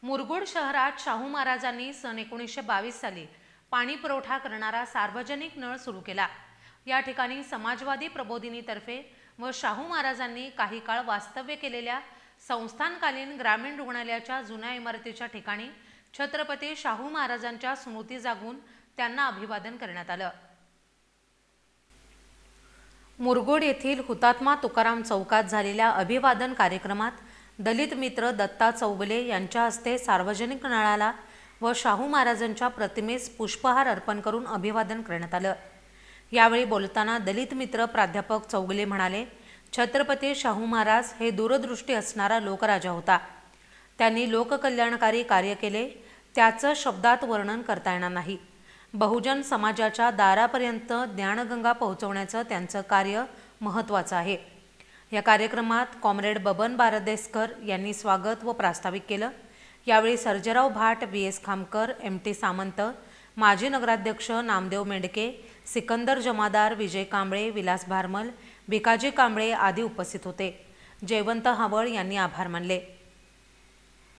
मुरगुड शहरात शाहू महाराजांनी सन 1922 साली पाणी पुरवठा करणारा सार्वजनिक नळ सुरू केला। या ठिकाणी समाजवादी प्रबोधिनीतर्फे व शाहू महाराजांनी काही काळ वास्तव्य केलेल्या संस्थानकालीन ग्रामीण रुग्णालयाच्या जुन्या इमारतीच्या ठिकाणी छत्रपती शाहू महाराजांच्या स्मृती जागून त्यांना अभिवादन करण्यात आलं। मुरगुड येथील हुतात्मा तुकाराम चौकात झालेल्या अभिवादन कार्यक्रमात दलित मित्र दत्ता चौगले यांच्या हस्ते सार्वजनिक नळाला व शाहू महाराजांच्या प्रतिमेस पुष्पहार अर्पण करून अभिवादन करण्यात आलं। यावेळी बोलताना दलित मित्र प्राध्यापक चौगले म्हणाले, छत्रपती शाहू महाराज हे दूरदृष्टी असणारा लोकराजा होता। त्यांनी लोककल्याणकारी कार्य केले, त्याचं शब्दात वर्णन करता येणार नाही। बहुजन समाजाच्या दारापर्यंत ज्ञानगंगा पोहोचवण्याचं त्यांचं कार्य महत्त्वाचं आहे। या कार्यक्रमात कॉम्रेड बबन बारदेसकर यांनी स्वागत व प्रास्ताविक केलं। यावेळी सर्जेराव भाट, VS खामकर, MT सामंत, माजी नगराध्यक्ष नामदेव मेंढके, सिकंदर जमादार, विजय कांबळे, विलास भारमल, भिकाजी कांबळे आदी उपस्थित होते। जयवंत हावळ यांनी आभार मानले।